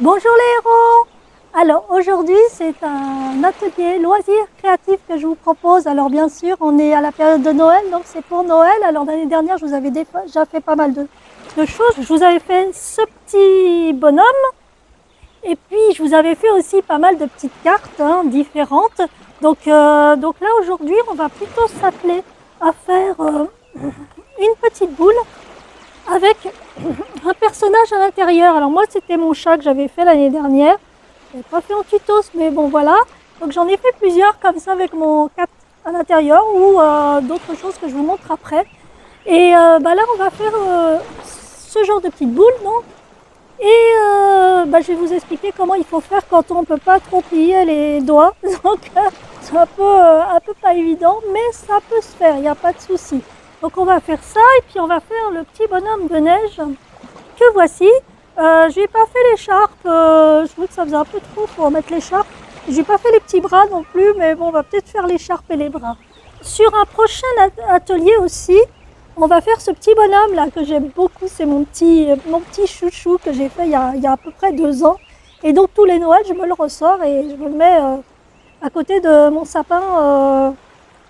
Bonjour les héros! Alors aujourd'hui c'est un atelier loisirs créatifs que je vous propose. Alors bien sûr on est à la période de Noël, donc c'est pour Noël. Alors l'année dernière je vous avais déjà fait pas mal de choses. Je vous avais fait ce petit bonhomme et puis je vous avais fait aussi pas mal de petites cartes différentes. Donc là aujourd'hui on va plutôt s'atteler à faire une petite boule avec un personnage à l'intérieur. Alors moi c'était mon chat que j'avais fait l'année dernière. Je n'avais pas fait en tutos, mais bon voilà. Donc j'en ai fait plusieurs comme ça avec mon cat à l'intérieur ou d'autres choses que je vous montre après. Et là on va faire ce genre de petite boule, non? Et je vais vous expliquer comment il faut faire quand on ne peut pas trop plier les doigts. Donc c'est un peu pas évident, mais ça peut se faire, il n'y a pas de souci. Donc on va faire ça et puis on va faire le petit bonhomme de neige que voici. Je n'ai pas fait l'écharpe, je trouvais que ça faisait un peu trop pour mettre l'écharpe. Je n'ai pas fait les petits bras non plus, mais bon, on va peut-être faire l'écharpe et les bras. Sur un prochain atelier aussi, on va faire ce petit bonhomme là que j'aime beaucoup. C'est mon petit chouchou que j'ai fait il y a à peu près 2 ans. Et donc tous les Noëls, je me le ressors et je me le mets à côté de mon sapin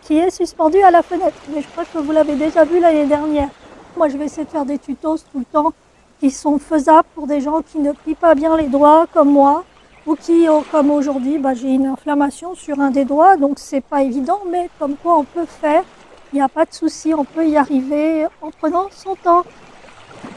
qui est suspendu à la fenêtre. Mais je crois que vous l'avez déjà vu l'année dernière. Moi, je vais essayer de faire des tutos tout le temps qui sont faisables pour des gens qui ne plient pas bien les doigts comme moi ou qui, comme aujourd'hui, j'ai une inflammation sur un des doigts, donc c'est pas évident, mais comme quoi on peut faire, il n'y a pas de souci, on peut y arriver en prenant son temps.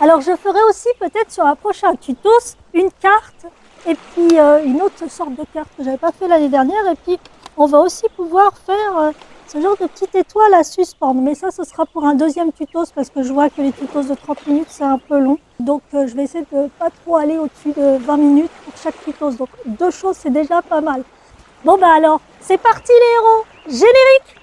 Alors je ferai aussi peut-être sur un prochain tutos une carte et puis une autre sorte de carte que j'avais pas fait l'année dernière, et puis on va aussi pouvoir faire ce genre de petite étoile à suspendre, mais ça ce sera pour un deuxième tutos parce que je vois que les tutos de 30 minutes c'est un peu long, donc je vais essayer de ne pas trop aller au-dessus de 20 minutes pour chaque tutos, donc 2 choses c'est déjà pas mal. Bon alors c'est parti les héros, générique!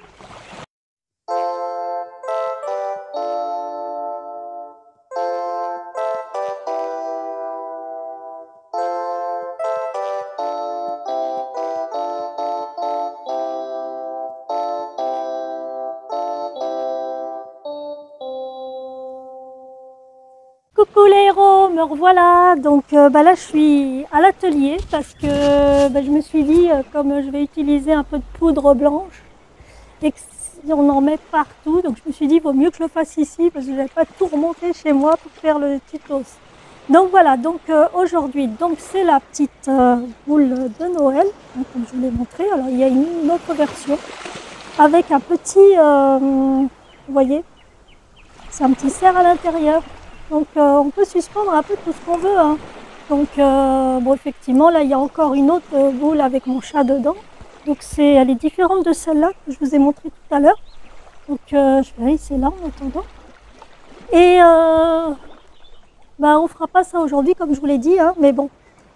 Coucou les héros, me revoilà. Donc là je suis à l'atelier parce que je me suis dit comme je vais utiliser un peu de poudre blanche et que on en met partout, donc je me suis dit vaut mieux que je le fasse ici parce que je n'avais pas tout remonter chez moi pour faire le tutos. Donc voilà, donc aujourd'hui donc c'est la petite boule de Noël, comme je vous l'ai montré. Alors il y a une autre version avec un petit, vous voyez, c'est un petit cerf à l'intérieur. Donc on peut suspendre un peu tout ce qu'on veut. Donc bon, effectivement là il y a encore une autre boule avec mon chat dedans. Donc elle est différente de celle-là que je vous ai montré tout à l'heure. Donc je vais laisser là en attendant. Et on fera pas ça aujourd'hui comme je vous l'ai dit, mais bon,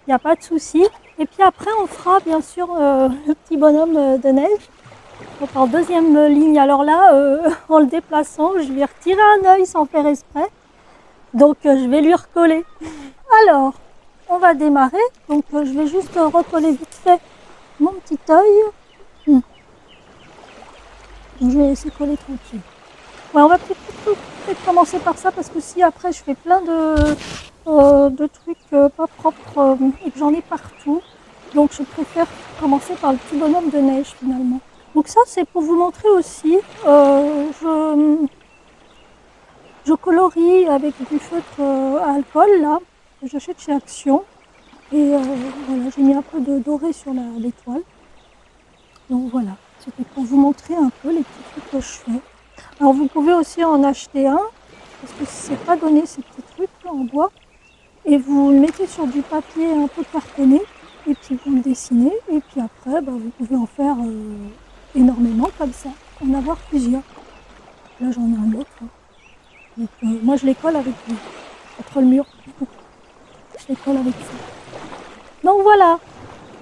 il n'y a pas de souci. Et puis après on fera bien sûr le petit bonhomme de neige. Donc en deuxième ligne, alors là, en le déplaçant, je vais retirer un œil sans faire exprès. Donc je vais lui recoller. Alors, on va démarrer. Donc je vais juste recoller vite fait mon petit œil. Je vais laisser coller tranquille. Ouais, on va peut-être commencer par ça parce que si après je fais plein de trucs pas propres et que j'en ai partout. Donc je préfère commencer par le petit bonhomme de neige finalement. Donc ça c'est pour vous montrer aussi. Je colorie avec du feutre à alcool là, que j'achète chez Action. Et voilà, j'ai mis un peu de doré sur l'étoile. Donc voilà, c'était pour vous montrer un peu les petits trucs que je fais. Alors vous pouvez aussi en acheter un, parce que c'est pas donné ces petits trucs là, en bois. Et vous le mettez sur du papier un peu cartonné, et puis vous le dessinez. Et puis après, vous pouvez en faire énormément comme ça, en avoir plusieurs. Là j'en ai un autre. Donc, moi je les colle avec contre le mur. Je les colle avec ça. Donc voilà.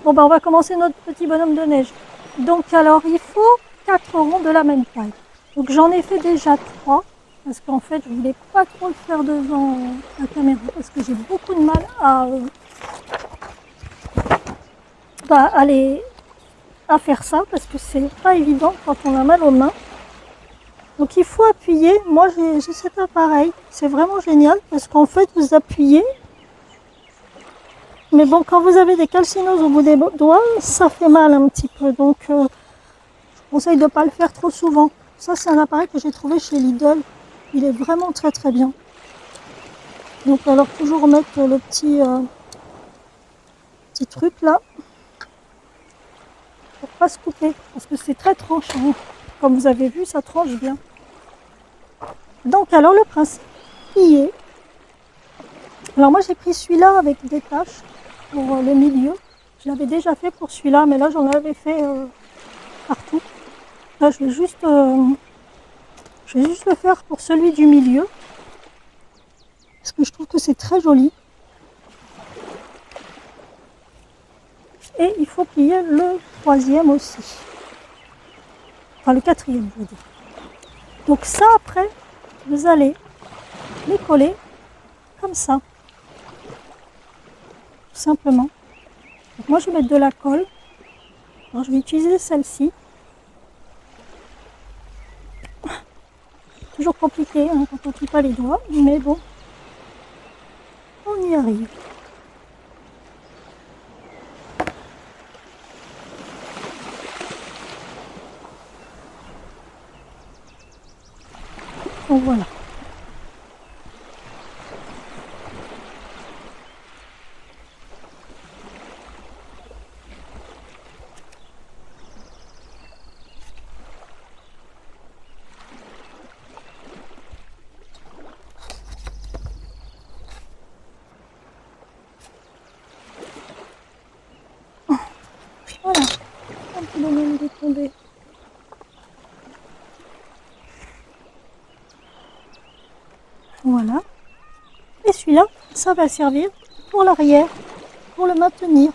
Bon on va commencer notre petit bonhomme de neige. Donc alors il faut 4 ronds de la même taille. Donc j'en ai fait déjà 3. Parce qu'en fait je voulais pas trop le faire devant la caméra. Parce que j'ai beaucoup de mal à faire ça. Parce que c'est pas évident quand on a mal aux mains. Donc il faut appuyer. Moi j'ai cet appareil. C'est vraiment génial parce qu'en fait vous appuyez Mais bon, quand vous avez des calcinoses au bout des doigts, ça fait mal un petit peu. Donc, je vous conseille de ne pas le faire trop souvent. Ça, c'est un appareil que j'ai trouvé chez Lidl. Il est vraiment très très bien. Donc, alors toujours mettre le petit truc là pour pas se couper, parce que c'est très tranchant. Comme vous avez vu, ça tranche bien. Donc, alors le principe y est. Alors moi, j'ai pris celui-là avec des taches pour le milieu. Je l'avais déjà fait pour celui-là, mais là, j'en avais fait partout. Là, je vais juste le faire pour celui du milieu, parce que je trouve que c'est très joli. Et il faut plier le troisième aussi. Enfin, le quatrième, je veux dire. Donc ça, après, vous allez les coller comme ça. Tout simplement. Donc moi, je vais mettre de la colle. Alors, je vais utiliser celle-ci. Toujours compliqué hein, quand on ne trie pas les doigts, mais bon, on y arrive. Donc voilà. Voilà, un peu de même de tomber. Voilà. Et celui-là, ça va servir pour l'arrière, pour le maintenir.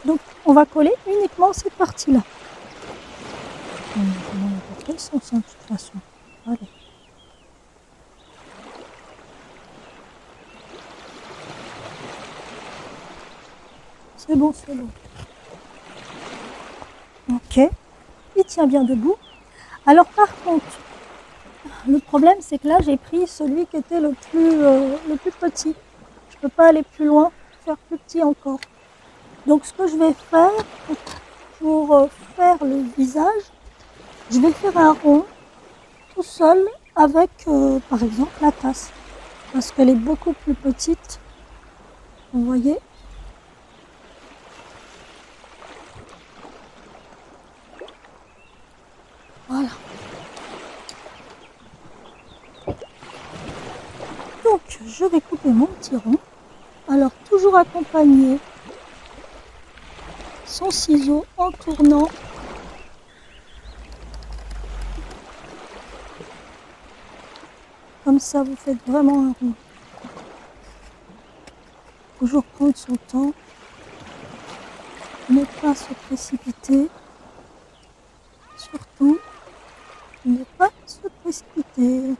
Donc, on va coller uniquement cette partie-là. Dans quel sens, hein, de toute façon. Allez. C'est bon, c'est bon. Ok. Il tient bien debout. Alors, par contre, le problème, c'est que là, j'ai pris celui qui était le plus petit. Je ne peux pas aller plus loin, faire plus petit encore. Donc, ce que je vais faire pour faire le visage, je vais faire un rond tout seul avec, par exemple, la tasse. Parce qu'elle est beaucoup plus petite. Vous voyez ? Voilà. Donc, je vais couper mon petit rond. Alors, toujours accompagner son ciseau en tournant. Comme ça, vous faites vraiment un rond. Toujours prendre son temps. Ne pas se précipiter. Surtout, ne pas se précipiter.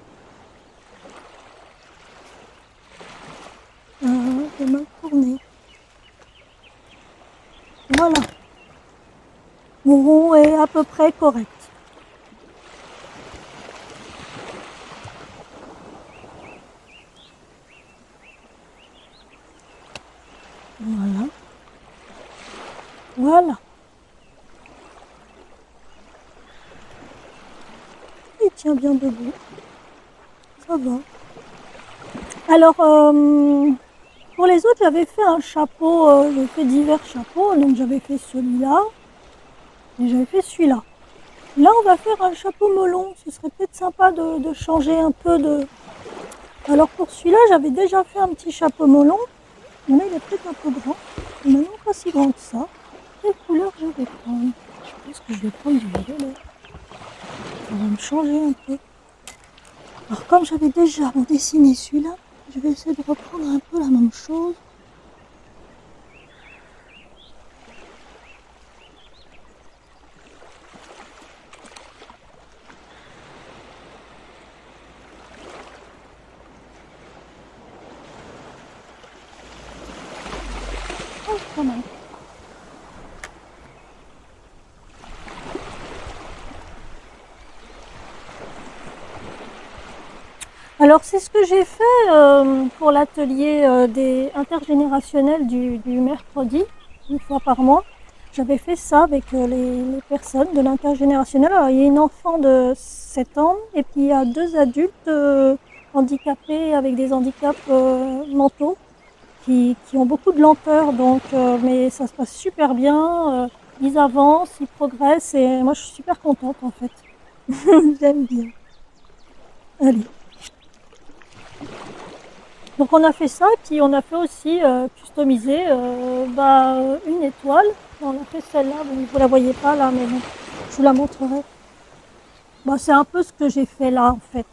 J'ai mal tourné. Voilà. Mon rond est à peu près correct. Voilà. Voilà. Il tient bien debout. Ça va. Alors, pour les autres, j'avais fait un chapeau, j'ai fait divers chapeaux, donc j'avais fait celui-là et j'avais fait celui-là. Là, on va faire un chapeau melon, ce serait peut-être sympa de changer un peu de... Alors pour celui-là, j'avais déjà fait un petit chapeau melon, mais là, il est peut-être un peu grand, mais non pas si grand que ça. Quelle couleur je vais prendre? Je pense que je vais prendre du violet. Ça va me changer un peu. Alors comme j'avais déjà dessiné celui-là, je vais essayer de reprendre un peu la même chose. Oh, pas mal. Alors c'est ce que j'ai fait pour l'atelier des intergénérationnels du mercredi, une fois par mois. J'avais fait ça avec les personnes de l'intergénérationnel. Alors, il y a une enfant de 7 ans et puis il y a 2 adultes handicapés avec des handicaps mentaux qui ont beaucoup de lenteur. Donc, mais ça se passe super bien. Ils avancent, ils progressent et moi je suis super contente en fait. J'aime bien. Allez. Donc on a fait ça, puis on a fait aussi customiser une étoile. On a fait celle-là, vous la voyez pas là, mais bon, je vous la montrerai. Bah, c'est un peu ce que j'ai fait là en fait.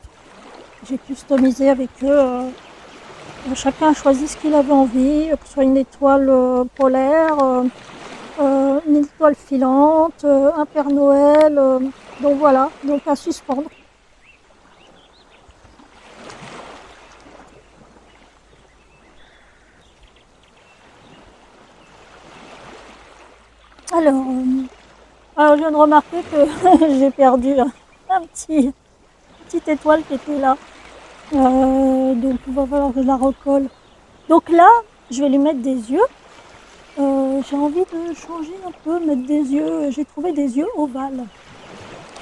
J'ai customisé avec eux. Chacun a choisi ce qu'il avait envie, que ce soit une étoile polaire, une étoile filante, un Père Noël. Donc voilà, donc à suspendre. Alors, je viens de remarquer que j'ai perdu une petite étoile qui était là. Donc il va falloir que je la recolle. Donc là, je vais lui mettre des yeux. J'ai envie de changer un peu, mettre des yeux. J'ai trouvé des yeux ovales.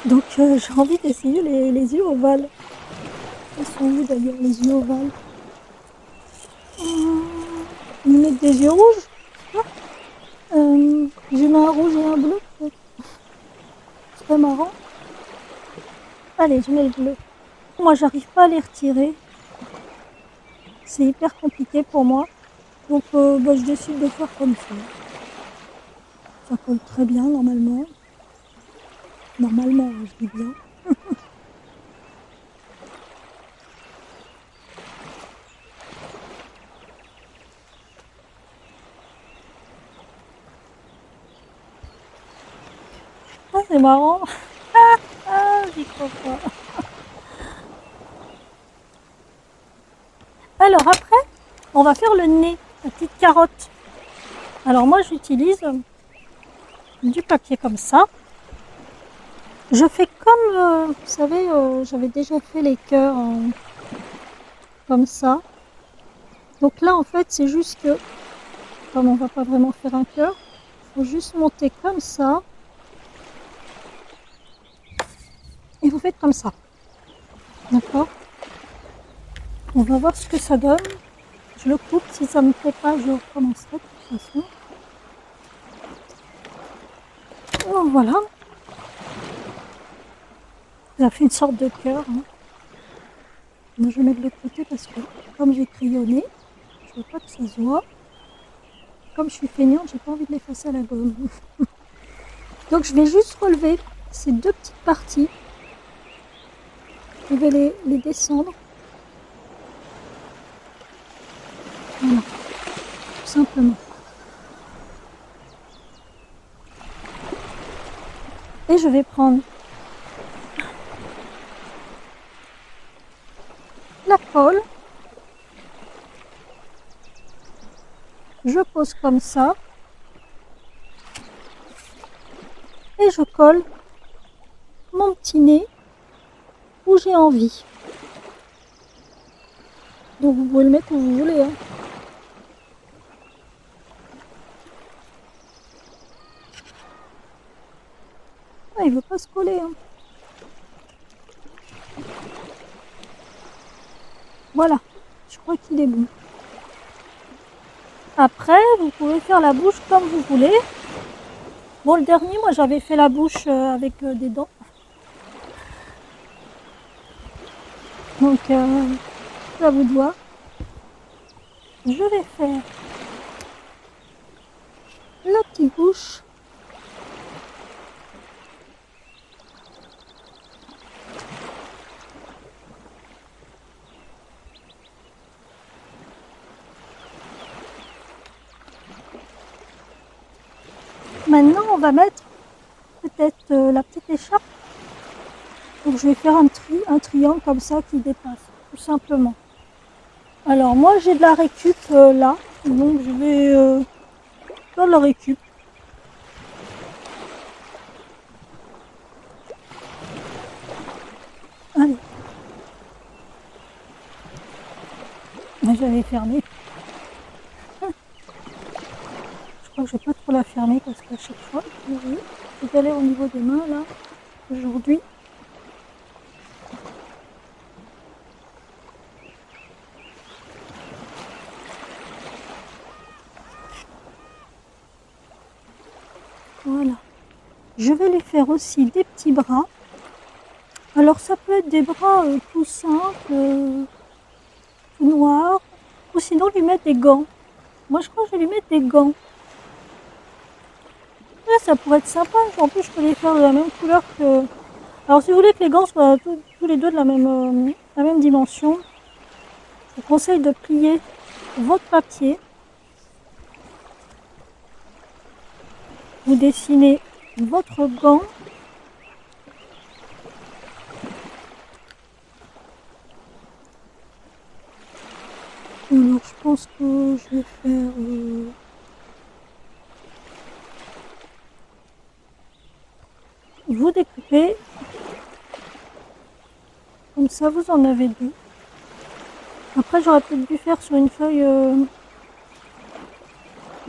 Donc j'ai envie d'essayer les yeux ovales. Ils sont où d'ailleurs les yeux ovales? Lui mettre des yeux rouges. J'ai mis un rouge et un bleu peut-être. C'est marrant. Allez, je mets le bleu. Moi, j'arrive pas à les retirer. C'est hyper compliqué pour moi. Donc, je décide de faire comme ça. Ça colle très bien, normalement. Normalement, je dis bien. Ah, c'est marrant. J'y crois pas. Alors, après, on va faire le nez, la petite carotte. Alors, moi, j'utilise du papier comme ça. Je fais comme, vous savez, j'avais déjà fait les cœurs comme ça. Donc là, en fait, c'est juste que, comme on va pas vraiment faire un cœur, il faut juste monter comme ça. Et vous faites comme ça. D'accord? On va voir ce que ça donne. Je le coupe. Si ça ne me plaît pas, je recommencerai de toute façon. Donc voilà. Ça fait une sorte de cœur. Hein. Moi, je vais mettre de l'autre côté parce que, comme j'ai crayonné, je veux pas que ça se voit. Comme je suis feignante, j'ai pas envie de l'effacer à la gomme. Donc je vais juste relever ces deux petites parties. Je vais les descendre. Voilà, tout simplement. Et je vais prendre la colle. Je pose comme ça. Et je colle mon petit nez où j'ai envie. Donc vous pouvez le mettre où vous voulez. Hein. Ah, il veut pas se coller. Hein. Voilà, je crois qu'il est bon. Après, vous pouvez faire la bouche comme vous voulez. Bon, le dernier, moi j'avais fait la bouche avec des dents. Donc, à vous de voir. Je vais faire la petite bouche. Maintenant, on va mettre peut-être la petite écharpe. Donc, je vais faire un triangle comme ça qui dépasse, tout simplement. Alors, moi, j'ai de la récup là. Donc, je vais faire de la récup. Allez. j'avais fermé. Je crois que je vais pas trop la fermer parce qu'à chaque fois, je galère au niveau des mains là, aujourd'hui. Voilà. Je vais lui faire aussi des petits bras. Alors ça peut être des bras tout simples, tout noirs, ou sinon lui mettre des gants. Moi je crois que je vais lui mettre des gants. Ouais, ça pourrait être sympa. En plus je peux les faire de la même couleur que... Alors si vous voulez que les gants soient tous les deux de la même dimension, je vous conseille de plier votre papier. Vous dessinez votre gant. Alors je pense que je vais faire... Vous découpez. Comme ça vous en avez deux. Après j'aurais peut-être dû faire sur une feuille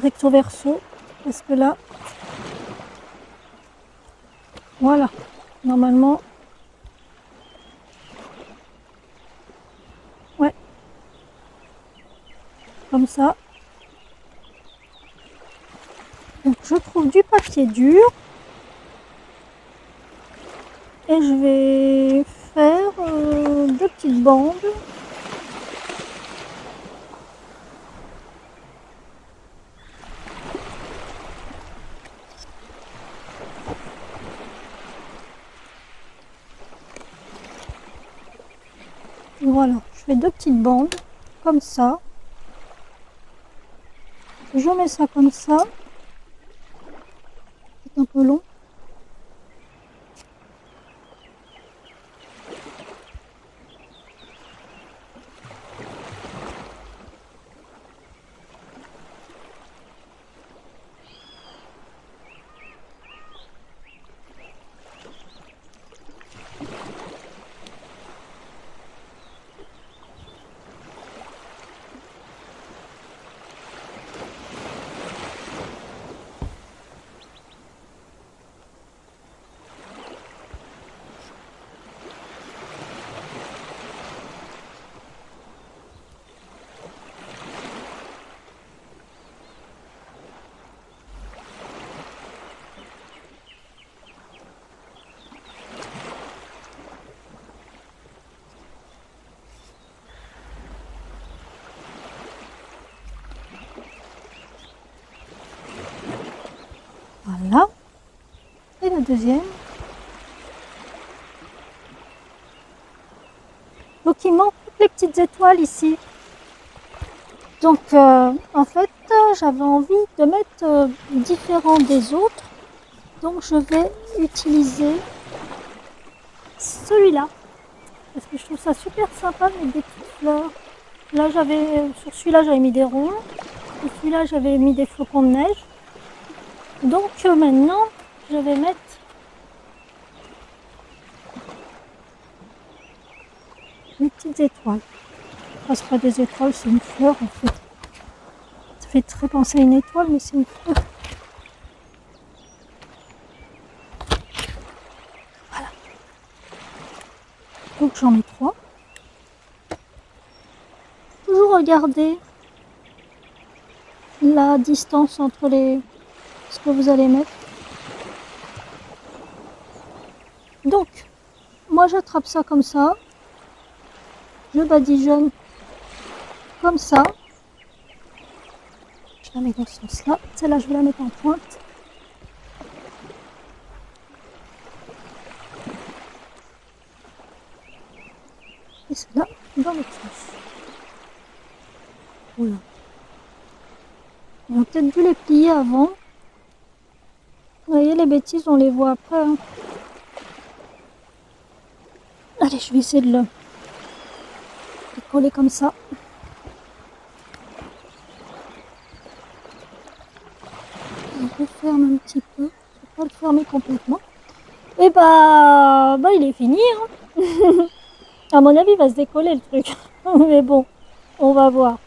recto verso. Parce que là... Voilà. Normalement... Ouais. Comme ça. Donc je trouve du papier dur. Et je vais faire deux petites bandes. Voilà, je fais deux petites bandes comme ça. Je mets ça comme ça. C'est un peu long. Voilà. Et la deuxième. Donc il manque toutes les petites étoiles ici. Donc en fait j'avais envie de mettre différent des autres. Donc je vais utiliser celui-là. Parce que je trouve ça super sympa de mettre des petites fleurs. Là sur celui-là j'avais mis des ronds. Sur celui-là j'avais mis des flocons de neige. Donc maintenant je vais mettre des petites étoiles. Enfin, c'est pas des étoiles, c'est une fleur en fait. Ça fait très penser à une étoile, mais c'est une fleur. Voilà. Donc j'en mets 3. Toujours regarder la distance entre ce que vous allez mettre. Donc, moi j'attrape ça comme ça. Je badigeonne comme ça. Je la mets dans ce sens-là. Celle-là, je vais la mettre en pointe. Et celle-là, dans l'autre sens. Voilà. On a peut-être dû les plier avant. Vous voyez, les bêtises, on les voit après. Hein. Allez, je vais essayer de le coller comme ça. Je referme un petit peu. Je ne vais pas le fermer complètement. Et bah il est fini. Hein. À mon avis, il va se décoller le truc. Mais bon, On va voir.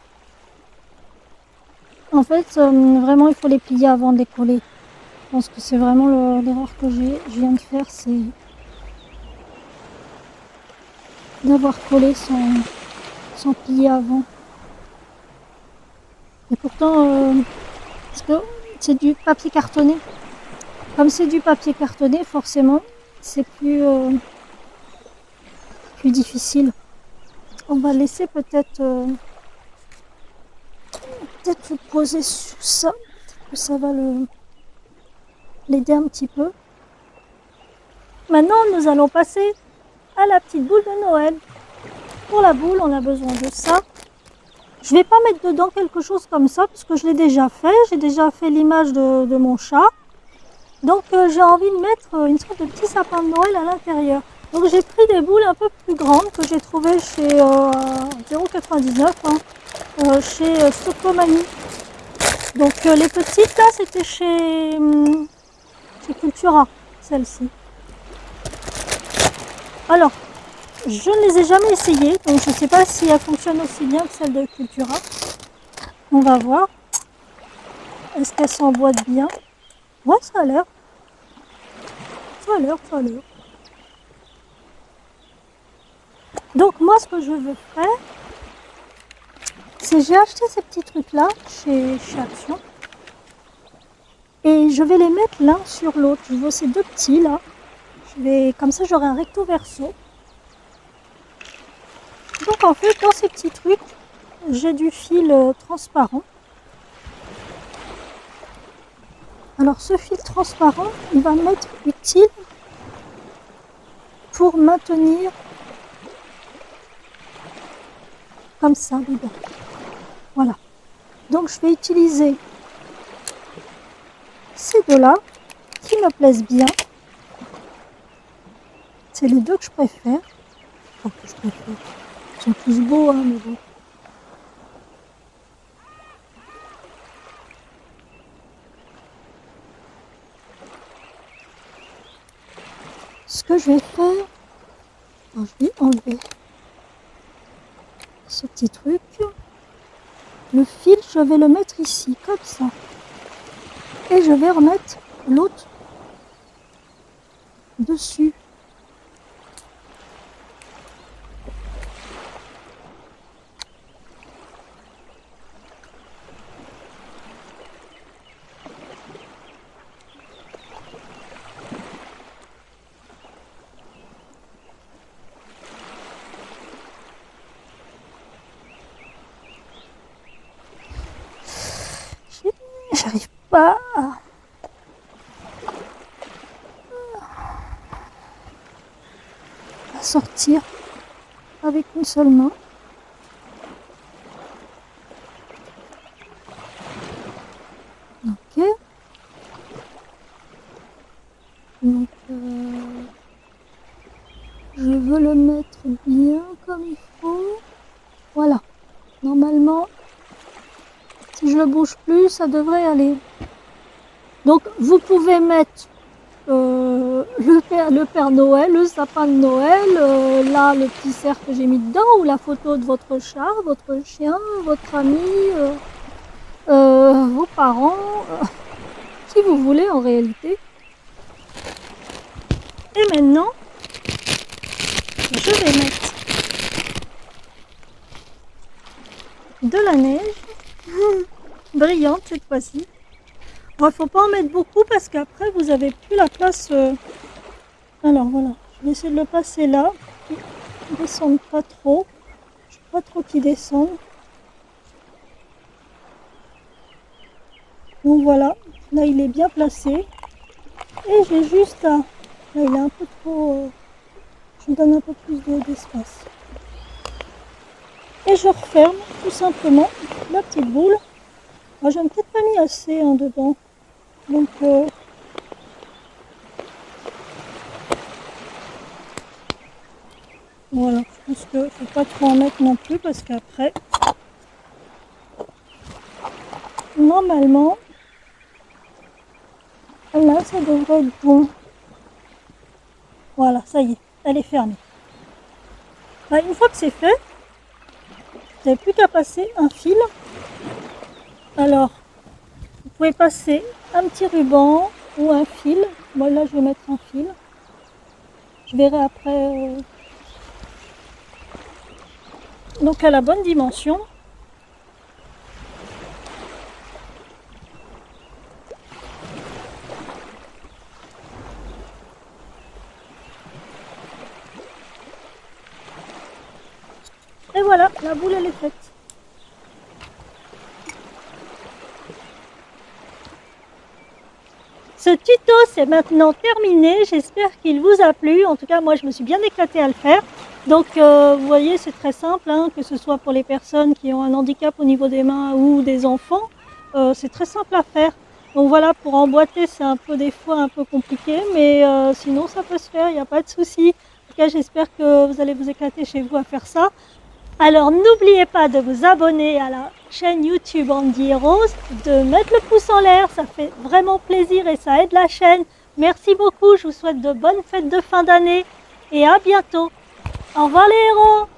En fait, vraiment, il faut les plier avant de les coller. Je pense que c'est vraiment l'erreur que je viens de faire, c'est d'avoir collé sans plier avant. Et pourtant, parce que c'est du papier cartonné. Comme c'est du papier cartonné, forcément, c'est plus difficile. On va laisser peut-être le poser sur ça. Peut-être que ça va l'aider un petit peu. Maintenant, nous allons passer à la petite boule de Noël. Pour la boule, on a besoin de ça. Je ne vais pas mettre dedans quelque chose comme ça, parce que je l'ai déjà fait. J'ai déjà fait l'image de mon chat. Donc j'ai envie de mettre une sorte de petit sapin de Noël à l'intérieur. Donc j'ai pris des boules un peu plus grandes que j'ai trouvées chez 0,99 chez Stockomanie. Donc les petites là c'était chez Cultura, celle-ci. Alors, je ne les ai jamais essayées, donc je ne sais pas si elles fonctionnent aussi bien que celles de Cultura. On va voir. Est-ce qu'elles s'emboîtent bien? Ouais, ça a l'air. Ça a l'air. Donc moi, ce que je veux faire, c'est j'ai acheté ces petits trucs-là chez Action. Et je vais les mettre l'un sur l'autre. Je veux ces deux petits là. Comme ça, j'aurai un recto verso. Donc en fait, dans ces petits trucs, j'ai du fil transparent. Alors ce fil transparent, il va m'être utile pour maintenir comme ça dedans. Voilà. Donc je vais utiliser ces deux-là qui me plaisent bien. C'est les deux que je préfère. Enfin, que je préfère. Ils sont tous beaux, hein, mais bon. Ce que je vais faire, je vais enlever ce petit truc. Le fil, je vais le mettre ici, comme ça. Et je vais remettre l'autre dessus. J'arrive pas à sortir avec une seule main. Ok. Donc je veux le mettre bien comme il faut. Voilà. Normalement, si je le bouge plus, ça devrait aller. Donc vous pouvez mettre le Père Noël, le sapin de Noël, là le petit cerf que j'ai mis dedans, ou la photo de votre chat, votre chien, votre ami, vos parents, qui vous voulez en réalité. Et maintenant, je vais mettre de la neige brillante cette fois-ci. Il ne faut pas en mettre beaucoup parce qu'après vous n'avez plus la place. Alors voilà, je vais essayer de le passer là. Il ne descende pas trop. Je ne veux pas trop qu'il descende. Donc voilà, là il est bien placé. Et j'ai juste à... Là il est un peu trop... je lui donne un peu plus d'espace. Et je referme tout simplement la petite boule. Moi j'en ai peut-être pas mis assez dedans. Donc voilà, je pense qu'il ne faut pas trop en mettre non plus parce qu'après, normalement, là ça devrait être bon. Voilà, ça y est, elle est fermée. Une fois que c'est fait, Vous n'avez plus qu'à passer un fil. Alors, vous pouvez passer un petit ruban ou un fil. Moi là, je vais mettre un fil. Je verrai après. Donc à la bonne dimension. Et voilà, la boule elle est faite. Ce tuto c'est maintenant terminé, j'espère qu'il vous a plu. En tout cas moi je me suis bien éclatée à le faire. Donc vous voyez c'est très simple, hein, que ce soit pour les personnes qui ont un handicap au niveau des mains ou des enfants. C'est très simple à faire. Donc voilà, pour emboîter c'est un peu des fois un peu compliqué, mais sinon ça peut se faire, il n'y a pas de souci. En tout cas j'espère que vous allez vous éclater chez vous à faire ça. Alors n'oubliez pas de vous abonner à la chaîne YouTube Andy et Rose, de mettre le pouce en l'air, ça fait vraiment plaisir et ça aide la chaîne. Merci beaucoup, je vous souhaite de bonnes fêtes de fin d'année et à bientôt. Au revoir les héros!